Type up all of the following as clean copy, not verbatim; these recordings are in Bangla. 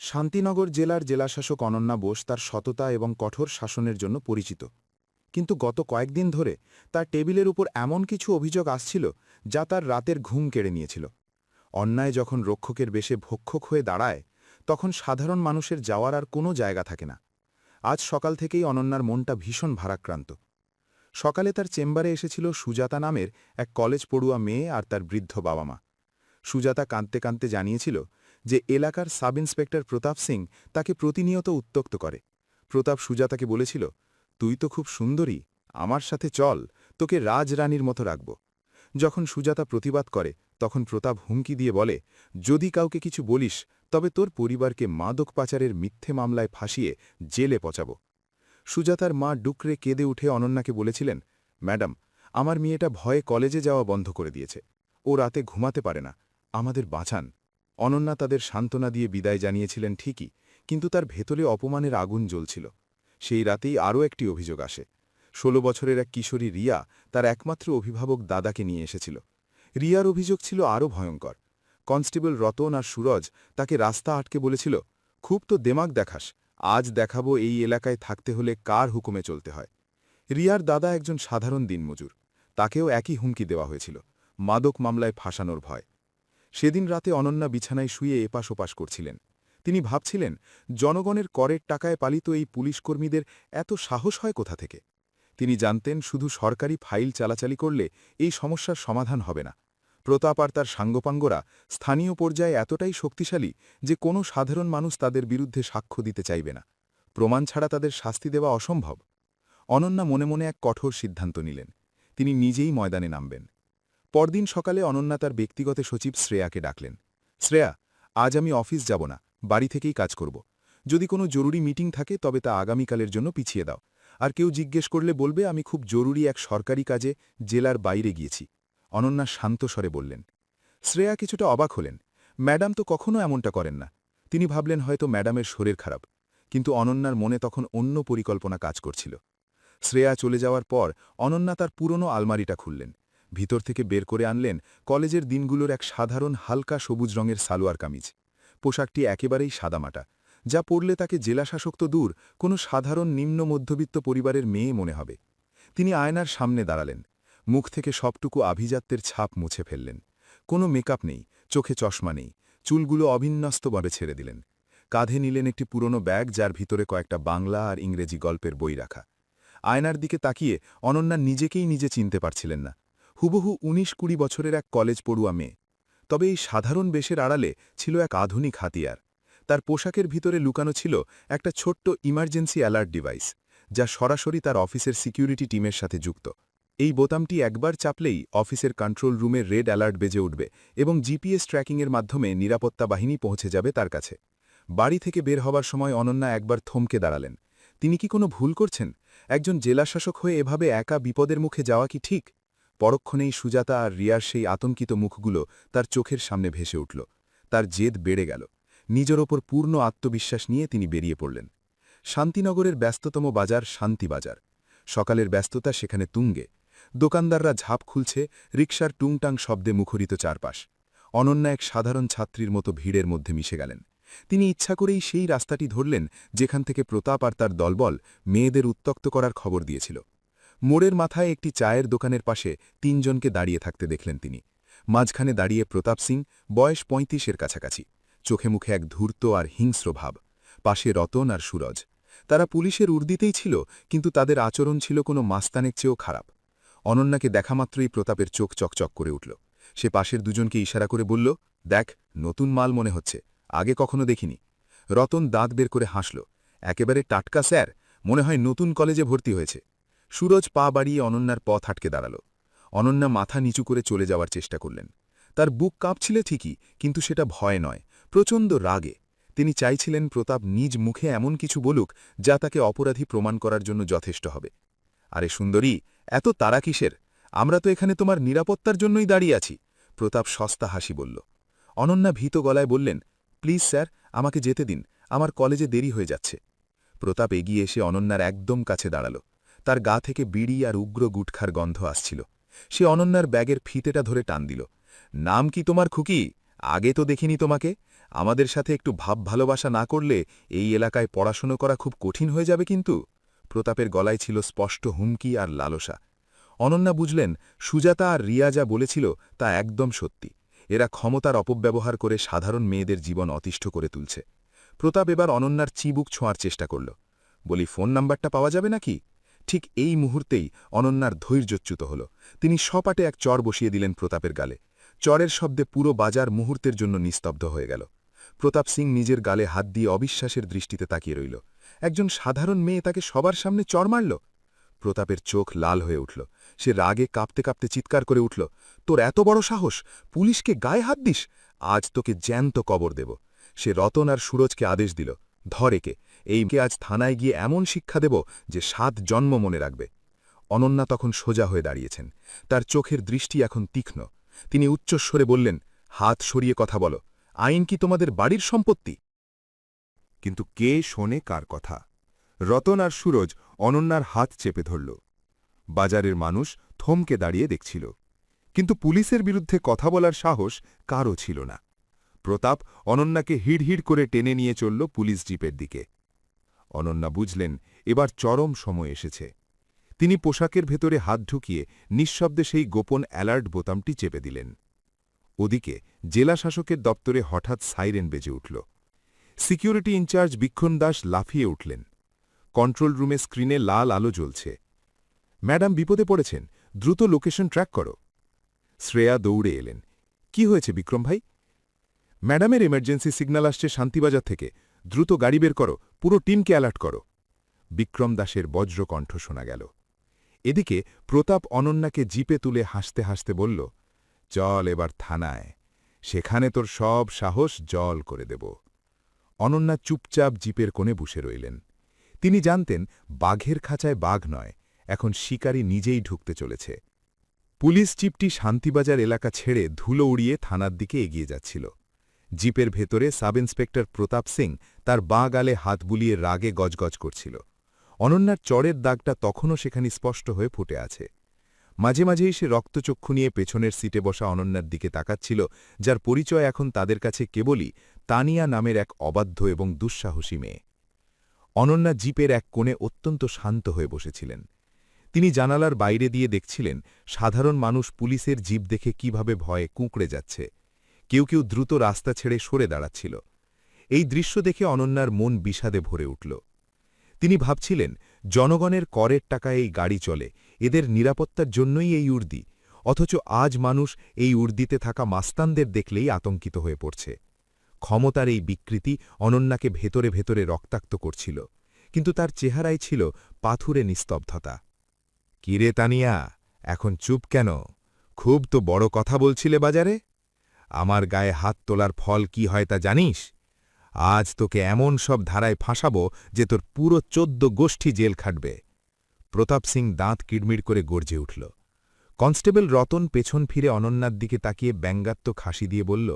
শান্তিনগর জেলার জেলাশাসক অনন্যা বোস তার সততা এবং কঠোর শাসনের জন্য পরিচিত। কিন্তু গত কয়েকদিন ধরে তার টেবিলের উপর এমন কিছু অভিযোগ আসছিল যা তার রাতের ঘুম কেড়ে নিয়েছিল। অন্যায় যখন রক্ষকের বেশে ভক্ষক হয়ে দাঁড়ায়, তখন সাধারণ মানুষের যাওয়ার আর কোনো জায়গা থাকে না। আজ সকাল থেকেই অনন্যার মনটা ভীষণ ভারাক্রান্ত। সকালে তার চেম্বারে এসেছিল সুজাতা নামের এক কলেজ পড়ুয়া মেয়ে আর তার বৃদ্ধ বাবা মা। সুজাতা কাঁদতে কাঁদতে জানিয়েছিল যে এলাকার সাব ইন্সপেক্টর প্রতাপ সিং তাকে প্রতিনিয়ত উত্ত্যক্ত করে। প্রতাপ সুজাতাকে বলেছিল, তুই তো খুব সুন্দরী, আমার সাথে চল, তোকে রাজরানীর মতো রাখব। যখন সুজাতা প্রতিবাদ করে, তখন প্রতাপ হুমকি দিয়ে বলে, যদি কাউকে কিছু বলিস তবে তোর পরিবারকে মাদক পাচারের মিথ্যে মামলায় ফাঁসিয়ে জেলে পচাব। সুজাতার মা ডুকরে কেঁদে উঠে অনন্যাকে বলেছিলেন, ম্যাডাম, আমার মেয়েটা ভয়ে কলেজে যাওয়া বন্ধ করে দিয়েছে, ও রাতে ঘুমাতে পারে না, আমাদের বাঁচান। অনন্যা তাদের সান্ত্বনা দিয়ে বিদায় জানিয়েছিলেন ঠিকই, কিন্তু তার ভেতরে অপমানের আগুন জ্বলছিল। সেই রাতেই আরও একটি অভিযোগ আসে। ১৬ বছরের এক কিশোরী রিয়া তার একমাত্র অভিভাবক দাদাকে নিয়ে এসেছিল। রিয়ার অভিযোগ ছিল আরও ভয়ঙ্কর। কনস্টেবল রতন আর সুরজ তাকে রাস্তা আটকে বলেছিল, খুব তো দেমাগ দেখাস, আজ দেখাবো এই এলাকায় থাকতে হলে কার হুকুমে চলতে হয়। রিয়ার দাদা একজন সাধারণ দিনমজুর, তাকেও একই হুমকি দেওয়া হয়েছিল, মাদক মামলায় ফাঁসানোর ভয়। সেদিন রাতে অনন্যা বিছানায় শুয়ে এপাশ ওপাশ করছিলেন। তিনি ভাবছিলেন, জনগণের করের টাকায় পালিত এই পুলিশকর্মীদের এত সাহস হয় কোথা থেকে। তিনি জানতেন শুধু সরকারি ফাইল চালাচালি করলে এই সমস্যার সমাধান হবে না। প্রতাপ আর তার সাঙ্গপাঙ্গরা স্থানীয় পর্যায়ে এতটাই শক্তিশালী যে কোনো সাধারণ মানুষ তাদের বিরুদ্ধে সাক্ষ্য দিতে চাইবে না। প্রমাণ ছাড়া তাদের শাস্তি দেওয়া অসম্ভব। অনন্যা মনে মনে এক কঠোর সিদ্ধান্ত নিলেন, তিনি নিজেই ময়দানে নামবেন। পরদিন সকালে অনন্যা তার ব্যক্তিগত সচিব শ্রেয়াকে ডাকলেন। শ্রেয়া, আজ আমি অফিস যাব না, বাড়ি থেকেই কাজ করব। যদি কোনো জরুরি মিটিং থাকে তবে তা আগামীকালের জন্য পিছিয়ে দাও। আর কেউ জিজ্ঞেস করলে বলবে আমি খুব জরুরি এক সরকারি কাজে জেলার বাইরে গিয়েছি। অনন্যা শান্ত স্বরে বললেন। শ্রেয়া কিছুটা অবাক হলেন। ম্যাডাম তো কখনো এমনটা করেন না। তিনি ভাবলেন হয়তো ম্যাডামের শরীর খারাপ। কিন্তু অনন্যার মনে তখন অন্য পরিকল্পনা কাজ করছিল। শ্রেয়া চলে যাওয়ার পর অনন্যা তার পুরনো আলমারিটা খুললেন। ভিতর থেকে বের করে আনলেন কলেজের দিনগুলোর এক সাধারণ হালকা সবুজ রঙের সালোয়ার কামিজ। পোশাকটি একেবারেই সাদামাটা, যা পরলে তাকে জেলাশাসক তো দূর, কোনো সাধারণ নিম্ন মধ্যবিত্ত পরিবারের মেয়ে মনে হবে। তিনি আয়নার সামনে দাঁড়ালেন। মুখ থেকে সবটুকু আভিজাত্যের ছাপ মুছে ফেললেন। কোনো মেকআপ নেই, চোখে চশমা নেই, চুলগুলো অবিন্যস্তভাবে ছেড়ে দিলেন। কাঁধে নিলেন একটি পুরনো ব্যাগ, যার ভিতরে কয়েকটা বাংলা আর ইংরেজি গল্পের বই রাখা। আয়নার দিকে তাকিয়ে অনন্যা নিজেকেই নিজে চিনতে পারছিলেন না। হুবহু ১৯-২০ বছরের এক কলেজ পড়ুয়া মেয়ে। তবে এই সাধারণ বেশের আড়ালে ছিল এক আধুনিক হাতিয়ার। তার পোশাকের ভিতরে লুকানো ছিল একটা ছোট্ট ইমার্জেন্সি অ্যালার্ট ডিভাইস, যা সরাসরি তার অফিসের সিকিউরিটি টিমের সাথে যুক্ত। এই বোতামটি একবার চাপলেই অফিসের কন্ট্রোল রুমে রেড অ্যালার্ট বেজে উঠবে এবং জিপিএস ট্র্যাকিংয়ের মাধ্যমে নিরাপত্তা বাহিনী পৌঁছে যাবে তার কাছে। বাড়ি থেকে বের হবার সময় অনন্যা একবার থমকে দাঁড়ালেন। তিনি কি কোনো ভুল করছেন? একজন জেলাশাসক হয়ে এভাবে একা বিপদের মুখে যাওয়া কি ঠিক? পরক্ষণেই সুজাতা আর রিয়ার সেই আতঙ্কিত মুখগুলো তার চোখের সামনে ভেসে উঠল। তার জেদ বেড়ে গেল। নিজের ওপর পূর্ণ আত্মবিশ্বাস নিয়ে তিনি বেরিয়ে পড়লেন। শান্তিনগরের ব্যস্ততম বাজার শান্তিবাজার। সকালের ব্যস্ততা সেখানে তুঙ্গে। দোকানদাররা ঝাঁপ খুলছে, রিকশার টুংটাং শব্দে মুখরিত চারপাশ। অনন্যা এক সাধারণ ছাত্রীর মতো ভিড়ের মধ্যে মিশে গেলেন। তিনি ইচ্ছা করেই সেই রাস্তাটি ধরলেন যেখান থেকে প্রতাপ আর তার দলবল মেয়েদের উত্ত্যক্ত করার খবর দিয়েছিল। মোড়ের মাথায় একটি চায়ের দোকানের পাশে ৩ জনকে দাঁড়িয়ে থাকতে দেখলেন তিনি। মাঝখানে দাঁড়িয়ে প্রতাপ সিং, বয়স ৩৫-এর কাছাকাছি, চোখে মুখে এক ধূর্ত আর হিংস্র ভাব। পাশে রতন আর সুরজ। তারা পুলিশের উর্দিতেই ছিল, কিন্তু তাদের আচরণ ছিল কোনো মাস্তানের চেয়েও খারাপ। অনন্যাকে দেখামাত্রই প্রতাপের চোখ চকচক করে উঠল। সে পাশের দুজনকে ইশারা করে বলল, দেখ, নতুন মাল মনে হচ্ছে, আগে কখনো দেখিনি। রতন দাঁত বের করে হাসল, একেবারে টাটকা স্যার, মনে হয় নতুন কলেজে ভর্তি হয়েছে। সুরজ পা বাড়িয়ে অনন্যার পথ আটকে দাঁড়াল। অনন্যা মাথা নিচু করে চলে যাওয়ার চেষ্টা করলেন। তার বুক কাঁপছিল ঠিকই, কিন্তু সেটা ভয় নয়, প্রচণ্ড রাগে। তিনি চাইছিলেন প্রতাপ নিজ মুখে এমন কিছু বলুক যা তাকে অপরাধী প্রমাণ করার জন্য যথেষ্ট হবে। আরে সুন্দরী, এত তাড়া কিসের? আমরা তো এখানে তোমার নিরাপত্তার জন্যই দাঁড়িয়ে আছি। প্রতাপ সস্তা হাসি বলল। অনন্যা ভীত গলায় বললেন, প্লিজ স্যার, আমাকে যেতে দিন, আমার কলেজে দেরি হয়ে যাচ্ছে। প্রতাপ এগিয়ে এসে অনন্যার একদম কাছে দাঁড়াল। তার গা থেকে বিড়ি আর উগ্র গুটখার গন্ধ আসছিল। সে অনন্যার ব্যাগের ফিতেটা ধরে টান দিল। নাম কি তোমার খুকি? আগে তো দেখিনি তোমাকে। আমাদের সাথে একটু ভাব ভালোবাসা না করলে এই এলাকায় পড়াশুনো করা খুব কঠিন হয়ে যাবে কিন্তু। প্রতাপের গলায় ছিল স্পষ্ট হুমকি আর লালসা। অনন্যা বুঝলেন সুজাতা আর রিয়া যা বলেছিল তা একদম সত্যি। এরা ক্ষমতার অপব্যবহার করে সাধারণ মেয়েদের জীবন অতিষ্ঠ করে তুলছে। প্রতাপ এবার অনন্যার চিবুক ছোঁয়ার চেষ্টা করল। বলি, ফোন নাম্বারটা পাওয়া যাবে নাকি? ঠিক এই মুহূর্তেই অনন্যার ধৈর্যচ্যুত হল। তিনি সপাটে এক চর বসিয়ে দিলেন প্রতাপের গালে। চরের শব্দে পুরো বাজার মুহূর্তের জন্য নিস্তব্ধ হয়ে গেল। প্রতাপ সিং নিজের গালে হাত দিয়ে অবিশ্বাসের দৃষ্টিতে তাকিয়ে রইল। একজন সাধারণ মেয়ে তাকে সবার সামনে চর মারল। প্রতাপের চোখ লাল হয়ে উঠল। সে রাগে কাঁপতে কাঁপতে চিৎকার করে উঠল, তোর এত বড় সাহস! পুলিশকে গায়ে হাত দিস! আজ তোকে জ্যান্ত কবর দেব। সে রতন আর সুরজকে আদেশ দিল, ধর একে, এইকে আজ থানায় গিয়ে এমন শিক্ষা দেব যে 7 জন্ম মনে রাখবে। অনন্যা তখন সোজা হয়ে দাঁড়িয়েছেন। তার চোখের দৃষ্টি এখন তীক্ষ্ণ। তিনি উচ্চস্বরে বললেন, হাত সরিয়ে কথা বলো। আইন কি তোমাদের বাড়ির সম্পত্তি? কিন্তু কে শোনে কার কথা? রতন আর সুরজ অনন্যার হাত চেপে ধরল। বাজারের মানুষ থমকে দাঁড়িয়ে দেখছিল। কিন্তু পুলিশের বিরুদ্ধে কথা বলার সাহস কারও ছিল না। প্রতাপ অনন্যাকে হিড়হিড় করে টেনে নিয়ে চলল পুলিশ জিপের দিকে। অনন্যা বুঝলেন এবার চরম সময় এসেছে। তিনি পোশাকের ভেতরে হাত ঢুকিয়ে নিঃশব্দে সেই গোপন অ্যালার্ট বোতামটি চেপে দিলেন। ওদিকে জেলা শাসকের দপ্তরে হঠাৎ সাইরেন বেজে উঠল। সিকিউরিটি ইনচার্জ বিক্ষণ দাস লাফিয়ে উঠলেন। কন্ট্রোল রুমে স্ক্রিনে লাল আলো জ্বলছে। ম্যাডাম বিপদে পড়েছেন, দ্রুত লোকেশন ট্র্যাক করো। শ্রেয়া দৌড়ে এলেন। কি হয়েছে বিক্রম ভাই? ম্যাডামের এমার্জেন্সি সিগন্যাল আসছে শান্তিবাজার থেকে, দ্রুত গাড়ি বের করো, পুরো টিমকে অ্যালার্ট করো। বিক্রম দাসের বজ্রকণ্ঠ শোনা গেল। এদিকে প্রতাপ অনন্যাকে জিপে তুলে হাসতে হাসতে বলল, চল এবার থানায়, সেখানে তোর সব সাহস জল করে দেব। অনন্যা চুপচাপ জিপের কোণে বসে রইলেন। তিনি জানতেন বাঘের খাঁচায় বাঘ নয়, এখন শিকারী নিজেই ঢুকতে চলেছে। পুলিশ জিপটি শান্তিবাজার এলাকা ছেড়ে ধুলো উড়িয়ে থানার দিকে এগিয়ে যাচ্ছিল। জিপের ভেতরে সাব ইন্সপেক্টর প্রতাপ সিং তার বাঁ গালে হাত বুলিয়ে রাগে গজগজ করছিল। অনন্যার চড়ের দাগটা তখনও সেখানে স্পষ্ট হয়ে ফুটে আছে। মাঝে মাঝেই সে রক্তচক্ষু নিয়ে পেছনের সিটে বসা অনন্যার দিকে তাকাচ্ছিল, যার পরিচয় এখন তাদের কাছে কেবলই তানিয়া নামের এক অবাধ্য এবং দুঃসাহসী মেয়ে। অনন্যা জিপের এক কোণে অত্যন্ত শান্ত হয়ে বসেছিলেন। তিনি জানালার বাইরে দিয়ে দেখছিলেন সাধারণ মানুষ পুলিশের জিপ দেখে কিভাবে ভয়ে কুঁকড়ে যাচ্ছে। কেউ কেউ দ্রুত রাস্তা ছেড়ে সরে দাঁড়াচ্ছিল। এই দৃশ্য দেখে অনন্যার মন বিষাদে ভরে উঠল। তিনি ভাবছিলেন, জনগণের করের টাকায় এই গাড়ি চলে, এদের নিরাপত্তার জন্যই এই উর্দি, অথচ আজ মানুষ এই উর্দিতে থাকা মাস্তানদের দেখলেই আতঙ্কিত হয়ে পড়ছে। ক্ষমতার এই বিকৃতি অনন্যাকে ভেতরে ভেতরে রক্তাক্ত করছিল, কিন্তু তার চেহারায় ছিল পাথুরে নিস্তব্ধতা। কিরে তানিয়া, এখন চুপ কেন? খুব তো বড় কথা বলছিলে বাজারে। আমার গায়ে হাত তোলার ফল কি হয় তা জানিস? আজ তোকে এমন সব ধারায় ফাঁসাবো যে তোর পুরো 14 গোষ্ঠী জেল খাটবে। প্রতাপ সিং দাঁত কিড়মিড় করে গর্জে উঠল। কনস্টেবল রতন পেছন ফিরে অনন্যার দিকে তাকিয়ে ব্যঙ্গাত্মক হাসি দিয়ে বলল,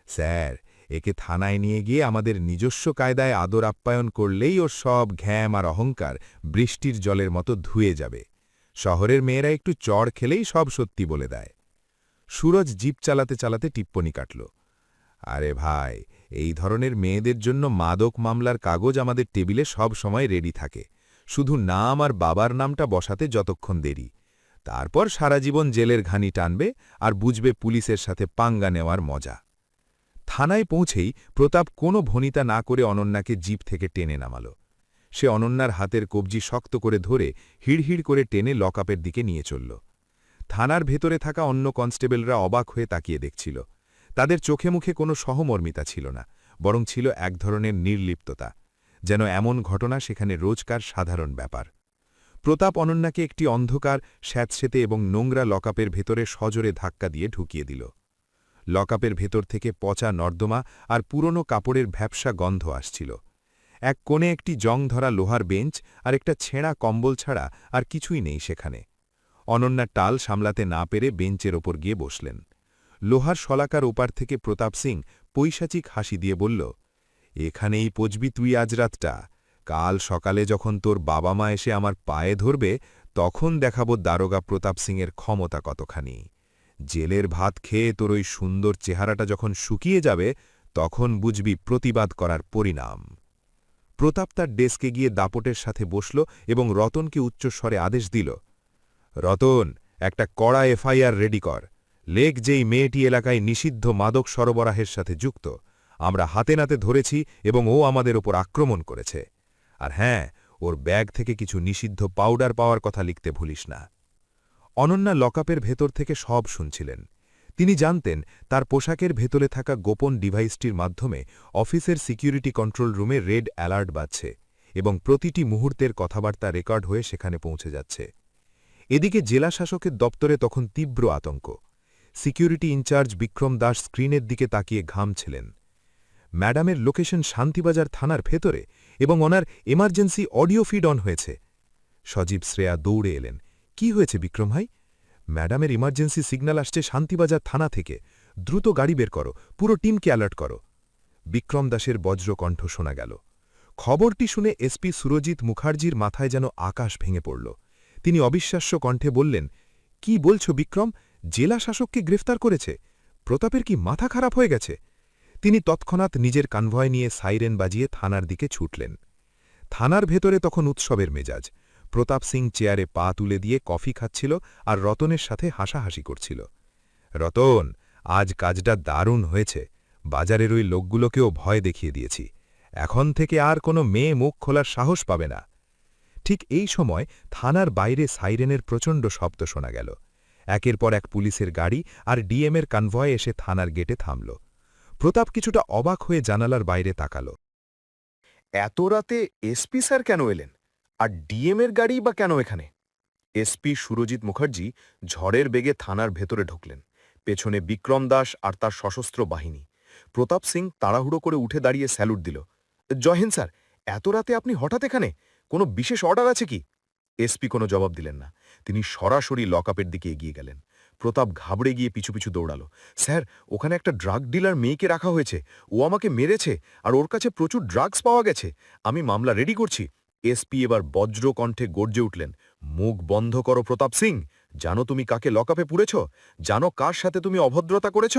স্যার, একে থানায় নিয়ে গিয়ে আমাদের নিজস্ব কায়দায় আদর আপ্যায়ন করলেই ওর সব ঘ্যাম আর অহংকার বৃষ্টির জলের মতো ধুয়ে যাবে। শহরের মেয়েরা একটু চড় খেলেই সব সত্যি বলে দেয়। সুরজ জিপ চালাতে চালাতে টিপ্পনি কাটল, আরে ভাই, এই ধরনের মেয়েদের জন্য মাদক মামলার কাগজ আমাদের টেবিলে সব সময় রেডি থাকে, শুধু নাম আর বাবার নামটা বসাতে যতক্ষণ দেরি। তারপর সারা জীবন জেলের ঘানি টানবে আর বুঝবে পুলিশের সাথে পাঙ্গা নেওয়ার মজা। থানায় পৌঁছেই প্রতাপ কোনো ভনিতা না করে অনন্যাকে জিপ থেকে টেনে নামাল। সে অনন্যার হাতের কবজি শক্ত করে ধরে হিড়হিড় করে টেনে লকআপের দিকে নিয়ে চলল। থানার ভেতরে থাকা অন্য কনস্টেবলরা অবাক হয়ে তাকিয়ে দেখছিল। তাদের চোখে মুখে কোনো সহমর্মিতা ছিল না, বরং ছিল এক ধরনের নির্লিপ্ততা, যেন এমন ঘটনা সেখানে রোজকার সাধারণ ব্যাপার। প্রতাপ অনন্যাকে একটি অন্ধকার, স্যাঁতসেঁতে এবং নোংরা লকআপের ভেতরে সজোরে ধাক্কা দিয়ে ঢুকিয়ে দিল। লকআপের ভেতর থেকে পচা নর্দমা আর পুরনো কাপড়ের ভ্যাপসা গন্ধ আসছিল। এক কোণে একটি জং ধরা লোহার বেঞ্চ আর একটা ছেঁড়া কম্বল ছাড়া আর কিছুই নেই সেখানে। অনন্যার টাল সামলাতে না পেরে বেঞ্চের ওপর গিয়ে বসলেন। লোহার শলাকার ওপার থেকে প্রতাপ সিং পৈশাচিক হাসি দিয়ে বলল, এখানেই পচবি তুই আজ রাতটা। কাল সকালে যখন তোর বাবা মা এসে আমার পায়ে ধরবে, তখন দেখাবো দারোগা প্রতাপ সিংয়ের ক্ষমতা কতখানি। জেলের ভাত খেয়ে তোর ওই সুন্দর চেহারাটা যখন শুকিয়ে যাবে, তখন বুঝবি প্রতিবাদ করার পরিণাম। প্রতাপ তার ডেস্কে গিয়ে দাপটের সাথে বসল এবং রতনকে উচ্চস্বরে আদেশ দিল, রতন, একটা কড়া এফআইআর রেডি কর। লেক যেই মেয়েটি এলাকায় নিষিদ্ধ মাদক সরবরাহের সাথে যুক্ত, আমরা হাতে নাতে ধরেছি এবং ও আমাদের ওপর আক্রমণ করেছে। আর হ্যাঁ, ওর ব্যাগ থেকে কিছু নিষিদ্ধ পাউডার পাওয়ার কথা লিখতে ভুলিস না। অনন্যা লকআপের ভেতর থেকে সব শুনছিলেন। তিনি জানতেন তার পোশাকের ভেতরে থাকা গোপন ডিভাইসটির মাধ্যমে অফিসের সিকিউরিটি কন্ট্রোল রুমে রেড অ্যালার্ট বাজছে এবং প্রতিটি মুহূর্তের কথাবার্তা রেকর্ড হয়ে সেখানে পৌঁছে যাচ্ছে। এদিকে জেলা শাসকের দপ্তরে তখন তীব্র আতঙ্ক। সিকিউরিটি ইনচার্জ বিক্রম দাস স্ক্রিনের দিকে তাকিয়ে ঘামছিলেন। ম্যাডামের লোকেশন শান্তিবাজার থানার ভেতরে এবং ওনার এমার্জেন্সি অডিও ফিড অন হয়েছে। সজীব শ্রেয়া দৌড়ে এলেন। কি হয়েছে বিক্রম ভাই? ম্যাডামের ইমার্জেন্সি সিগন্যাল আসছে শান্তিবাজার থানা থেকে। দ্রুত গাড়ি বের করো, পুরো টিমকে অ্যালার্ট করো। বিক্রম দাসের বজ্রকণ্ঠ শোনা গেল। খবরটি শুনে এসপি সুরজিৎ মুখার্জির মাথায় যেন আকাশ ভেঙে পড়ল। তিনি অবিশ্বাস্য কণ্ঠে বললেন, কি বলছো বিক্রম? জেলা শাসককে গ্রেফতার করেছে? প্রতাপের কি মাথা খারাপ হয়ে গেছে? তিনি তৎক্ষণাৎ নিজের কনভয় নিয়ে সাইরেন বাজিয়ে থানার দিকে ছুটলেন। থানার ভেতরে তখন উৎসবের মেজাজ। প্রতাপ সিং চেয়ারে পা তুলে দিয়ে কফি খাচ্ছিল আর রতনের সাথে হাসাহাসি করছিল। রতন, আজ কাজটা দারুণ হয়েছে। বাজারের ওই লোকগুলোকেও ভয় দেখিয়ে দিয়েছি। এখন থেকে আর কোনো মেয়ে মুখ খোলার সাহস পাবে না। ঠিক এই সময় থানার বাইরে সাইরেনের প্রচণ্ড শব্দ শোনা গেল। একের পর এক পুলিশের গাড়ি আর ডিএমের কনভয় এসে থানার গেটে থামল। প্রতাপ কিছুটা অবাক হয়ে জানালার বাইরে তাকাল। এত রাতে এসপি স্যার কেন এলেন? আর ডিএমের গাড়ি বা কেন এখানে? এসপি সুরজিৎ মুখার্জি ঝড়ের বেগে থানার ভেতরে ঢুকলেন। পেছনে বিক্রম দাস আর তার সশস্ত্র বাহিনী। প্রতাপ সিং তাড়াহুড়ো করে উঠে দাঁড়িয়ে স্যালুট দিল। জয় হিন্দ স্যার, এত রাতে আপনি হঠাৎ এখানে? কোনো বিশেষ অর্ডার আছে কি? এসপি কোনো জবাব দিলেন না। তিনি সরাসরি লকআপের দিকে এগিয়ে গেলেন। প্রতাপ ঘাবড়ে গিয়ে পিছু পিছু দৌড়ালো। স্যার, ওখানে একটা ড্রাগ ডিলার মেয়েকে রাখা হয়েছে। ও আমাকে মেরেছে আর ওর কাছে প্রচুর ড্রাগস পাওয়া গেছে। আমি মামলা রেডি করছি। এসপি এবার বজ্র কণ্ঠে গর্জে উঠলেন, মুখ বন্ধ করো প্রতাপ সিং। জানো তুমি কাকে লকআপে পুরেছ? জানো কার সাথে তুমি অভদ্রতা করেছ?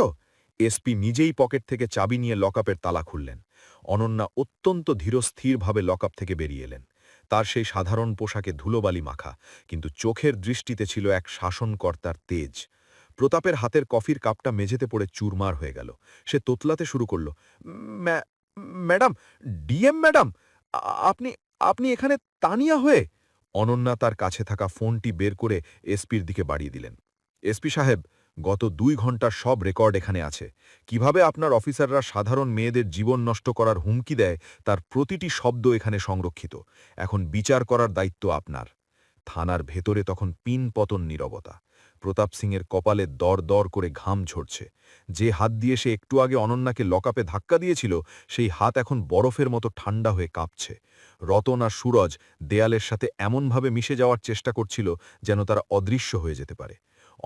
এসপি নিজেই পকেট থেকে চাবি নিয়ে লকআপের তালা খুললেন। অনন্যা অত্যন্ত ধীরস্থিরভাবে লকআপ থেকে বেরিয়ে এলেন। তার সেই সাধারণ পোশাকে ধুলোবালি মাখা, কিন্তু চোখের দৃষ্টিতে ছিল এক শাসনকর্তার তেজ। প্রতাপের হাতের কফির কাপটা মেঝেতে পড়ে চুরমার হয়ে গেল। সে তোতলাতে শুরু করল, ম্যাডাম, ডিএম ম্যাডাম, আপনি আপনি এখানে তানিয়া হয়ে? অনন্যা তার কাছে থাকা ফোনটি বের করে এসপির দিকে বাড়িয়ে দিলেন। এসপি সাহেব, গত 2 ঘন্টার সব রেকর্ড এখানে আছে। কিভাবে আপনার অফিসাররা সাধারণ মেয়েদের জীবন নষ্ট করার হুমকি দেয় তার প্রতিটি শব্দ এখানে সংরক্ষিত। এখন বিচার করার দায়িত্ব আপনার। থানার ভেতরে তখন পিনপতন নীরবতা। প্রতাপ সিংয়ের কপালে দর দর করে ঘাম ঝরছে। যে হাত দিয়ে সে একটু আগে অনন্যাকে লকআপে ধাক্কা দিয়েছিল, সেই হাত এখন বরফের মতো ঠান্ডা হয়ে কাঁপছে। রতন আর সুরজ দেয়ালের সাথে এমনভাবে মিশে যাওয়ার চেষ্টা করছিল যেন তারা অদৃশ্য হয়ে যেতে পারে।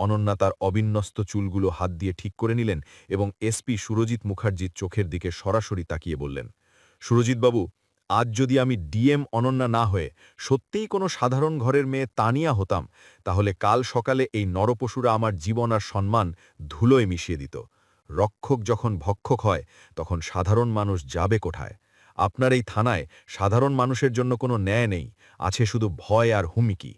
অনন্যা তার অবিন্যস্ত চুলগুলো হাত দিয়ে ঠিক করে নিলেন এবং এসপি সুরজিৎ মুখার্জির চোখের দিকে সরাসরি তাকিয়ে বললেন, সুরজিৎবাবু, আজ যদি আমি ডিএম অনন্যা না হয়ে সত্যিই কোনো সাধারণ ঘরের মেয়ে তানিয়া হতাম, তাহলে কাল সকালে এই নরপশুরা আমার জীবন আর সম্মান ধুলোয় মিশিয়ে দিত। রক্ষক যখন ভক্ষক হয়, তখন সাধারণ মানুষ যাবে কোথায়? আপনার এই থানায় সাধারণ মানুষের জন্য কোনো ন্যায় নেই, আছে শুধু ভয় আর হুমকি।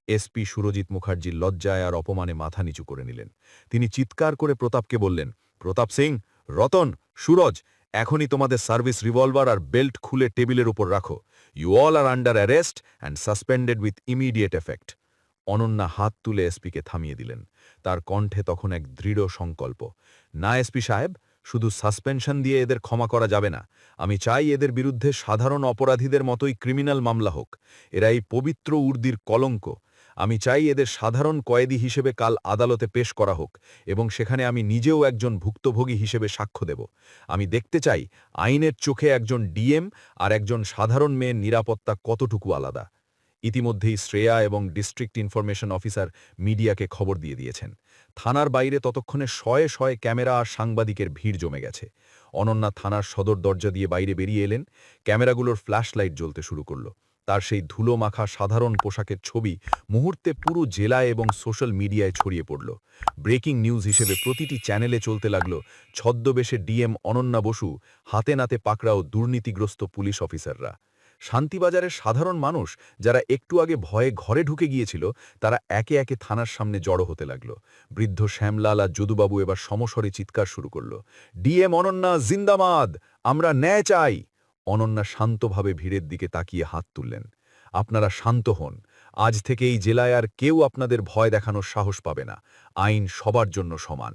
এসপি সুরজিৎ মুখার্জি লজ্জায় আর অপমানে মাথা নিচু করে নিলেন। তিনি চিৎকার করে প্রতাপকে বললেন, প্রতাপ সিং, রতন, সুরজ, এখনই তোমাদের সার্ভিস রিভলভার আর বেল্ট খুলে টেবিলের উপর রাখো। You all are under arrest and suspended with immediate effect. Ananya হাত তুলে এসপিকে থামিয়ে দিলেন। তার কণ্ঠে তখন এক দৃঢ় সংকল্প, না এসপি সাহেব, শুধু সাসপেনশন দিয়ে এদের ক্ষমা করা যাবে না। আমি চাই এদের বিরুদ্ধে সাধারণ অপরাধীদের মতোই ক্রিমিনাল মামলা হোক। এরা এই পবিত্র উর্দির কলঙ্ক। আমি চাই এদের সাধারণ কয়েদি হিসেবে কাল আদালতে পেশ করা হোক এবং সেখানে আমি নিজেও একজন ভুক্তভোগী হিসেবে সাক্ষ্য দেব। আমি দেখতে চাই আইনের চোখে একজন ডিএম আর একজন সাধারণ মেয়ের নিরাপত্তা কতটুকু আলাদা। ইতিমধ্যেই শ্রেয়া এবং ডিস্ট্রিক্ট ইনফরমেশন অফিসার মিডিয়াকে খবর দিয়ে দিয়েছেন। থানার বাইরে ততক্ষণে শয়ে শয়ে ক্যামেরা আর সাংবাদিকের ভিড় জমে গেছে। অনন্যা থানার সদর দরজা দিয়ে বাইরে বেরিয়ে এলেন। ক্যামেরাগুলোর ফ্ল্যাশ লাইট জ্বলতে শুরু করল। তার সেই ধুলোমাখা সাধারণ পোশাকের ছবি মুহূর্তে পুরো জেলায় এবং সোশ্যাল মিডিয়ায় ছড়িয়ে পড়ল। ব্রেকিং নিউজ হিসেবে প্রতিটি চ্যানেলে চলতে লাগল ছদ্মবেশে ডিএম অনন্যা বসু, হাতে নাতে পাকড়াও দুর্নীতিগ্রস্ত পুলিশ অফিসাররা। শান্তিবাজারের সাধারণ মানুষ যারা একটু আগে ভয়ে ঘরে ঢুকে গিয়েছিল, তারা একে একে থানার সামনে জড়ো হতে লাগল। বৃদ্ধ শ্যামলাল আর যদুবাবু এবার সমস্বরে চিৎকার শুরু করল, ডিএম অনন্যা জিন্দাবাদ, আমরা ন্যায় চাই। অনন্যা শান্তভাবে ভিড়ের দিকে তাকিয়ে হাত তুললেন, আপনারা শান্ত হন, আজ থেকে এই জেলায় আর কেউ আপনাদের ভয় দেখানোর সাহস পাবে না, আইন সবার জন্য সমান।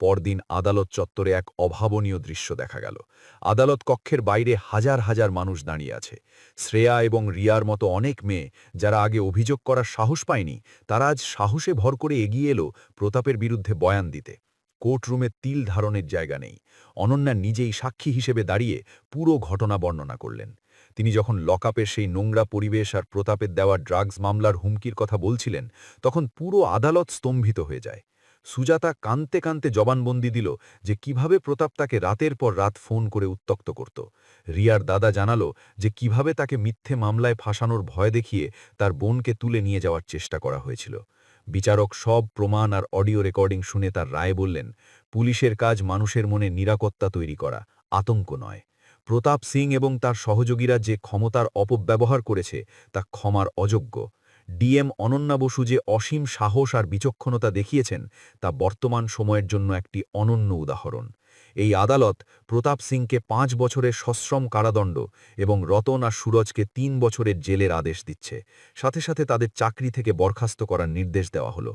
পরদিন আদালত চত্বরে এক অভাবনীয় দৃশ্য দেখা গেল। আদালত কক্ষের বাইরে হাজার হাজার মানুষ দাঁড়িয়ে আছে। শ্রেয়া এবং রিয়ার মতো অনেক মেয়ে, যারা আগে অভিযোগ করার সাহস পায়নি, তারা আজ সাহসে ভর করে এগিয়ে এলো প্রতাপের বিরুদ্ধে বয়ান দিতে। কোর্টরুমে তিল ধারণের জায়গা নেই। অনন্যা নিজেই সাক্ষী হিসেবে দাঁড়িয়ে পুরো ঘটনা বর্ণনা করলেন। তিনি যখন লকআপের সেই নোংরা পরিবেশ আর প্রতাপের দেওয়া ড্রাগস মামলার হুমকির কথা বলছিলেন, তখন পুরো আদালত স্তম্ভিত হয়ে যায়। সুজাতা কাঁদতে কাঁদতে জবানবন্দি দিল যে কিভাবে প্রতাপ তাকে রাতের পর রাত ফোন করে উত্ত্যক্ত করত। রিয়ার দাদা জানালো যে কিভাবে তাকে মিথ্যে মামলায় ফাঁসানোর ভয় দেখিয়ে তার বোনকে তুলে নিয়ে যাওয়ার চেষ্টা করা হয়েছিল। বিচারক সব প্রমাণ আর অডিও রেকর্ডিং শুনে তার রায় বললেন, পুলিশের কাজ মানুষের মনে নিরাপত্তা তৈরি করা, আতঙ্ক নয়। প্রতাপ সিং এবং তার সহযোগীরা যে ক্ষমতার অপব্যবহার করেছে তা ক্ষমার অযোগ্য। ডিএম অনন্যা বসু যে অসীম সাহস আর বিচক্ষণতা দেখিয়েছেন, তা বর্তমান সময়ের জন্য একটি অনন্য উদাহরণ। এই আদালত প্রতাপ সিংকে 5 বছরের সশ্রম কারাদণ্ড এবং রতন আর সুরজকে 3 বছরের জেলের আদেশ দিচ্ছে। সাথে সাথে তাদের চাকরি থেকে বরখাস্ত করার নির্দেশ দেওয়া হলো।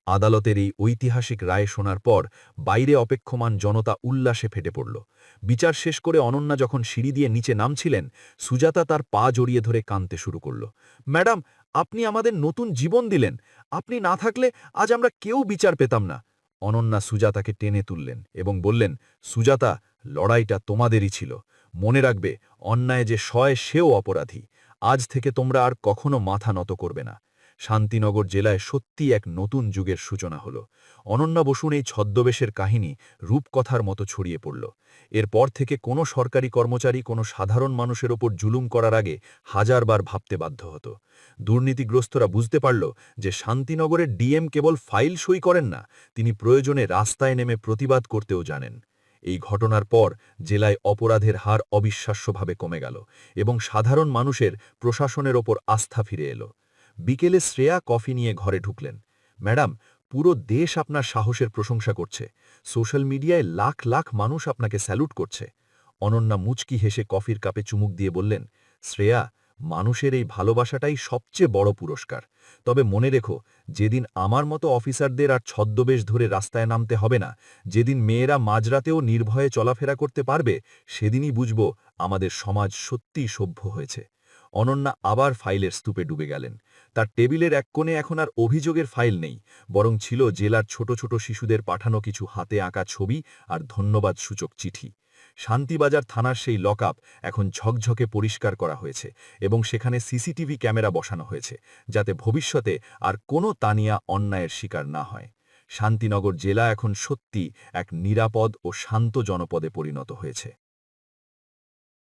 আদালতের এই ঐতিহাসিক রায় শোনার পর বাইরে অপেক্ষমান জনতা উল্লাসে ফেটে পড়ল। বিচার শেষ করে অনন্যা যখন সিঁড়ি দিয়ে নিচে নামছিলেন, সুজাতা তার পা জড়িয়ে ধরে কাঁদতে শুরু করল, ম্যাডাম, আপনি আমাদের নতুন জীবন দিলেন, আপনি না থাকলে আজ আমরা কেউ বিচার পেতাম না। অনন্যা সুজাতাকে টেনে তুললেন এবং বললেন, সুজাতা, লড়াইটা তোমাদেরই ছিল। মনে রাখবে, অন্যায় যে সয় সেও অপরাধী। আজ থেকে তোমরা আর কখনো মাথা নত করবে না। শান্তিনগর জেলায় সত্যি এক নতুন যুগের সূচনা হল। অনন্যা বসুর এই ছদ্মবেশের কাহিনী রূপকথার মতো ছড়িয়ে পড়ল। এরপর থেকে কোনো সরকারি কর্মচারী কোনো সাধারণ মানুষের ওপর জুলুম করার আগে হাজারবার ভাবতে বাধ্য হতো। দুর্নীতিগ্রস্তরা বুঝতে পারল যে শান্তিনগরের ডিএম কেবল ফাইল সই করেন না, তিনি প্রয়োজনে রাস্তায় নেমে প্রতিবাদ করতেও জানেন। এই ঘটনার পর জেলায় অপরাধের হার অবিশ্বাস্যভাবে কমে গেল এবং সাধারণ মানুষের প্রশাসনের ওপর আস্থা ফিরে এলো। বিকেলে শ্রেয়া কফি নিয়ে ঘরে ঢুকলেন। ম্যাডাম, পুরো দেশ আপনার সাহসের প্রশংসা করছে। সোশ্যাল মিডিয়ায় লাখ লাখ মানুষ আপনাকে স্যালুট করছে। অনন্যা মুচকি হেসে কফির কাপে চুমুক দিয়ে বললেন, শ্রেয়া, মানুষের এই ভালোবাসাটাই সবচেয়ে বড় পুরস্কার। তবে মনে রেখো, যেদিন আমার মতো অফিসারদের আর ছদ্মবেশ ধরে রাস্তায় নামতে হবে না, যেদিন মেয়েরা মাঝরাতেও নির্ভয়ে চলাফেরা করতে পারবে, সেদিনই বুঝব আমাদের সমাজ সত্যিই সভ্য হয়েছে। অনন্যা আবার ফাইলের স্তূপে ডুবে গেলেন। তার টেবিলের এক কোণে এখন আর অভিযোগের ফাইল নেই, বরং ছিল জেলার ছোট ছোট শিশুদের পাঠানো কিছু হাতে আঁকা ছবি আর ধন্যবাদ সূচক চিঠি। শান্তিবাজার থানার সেই লকআপ এখন ঝকঝকে পরিষ্কার করা হয়েছে এবং সেখানে সিসিটিভি ক্যামেরা বসানো হয়েছে, যাতে ভবিষ্যতে আর কোনো তানিয়া অন্যায়ের শিকার না হয়। শান্তিনগর জেলা এখন সত্যি এক নিরাপদ ও শান্ত জনপদে পরিণত হয়েছে।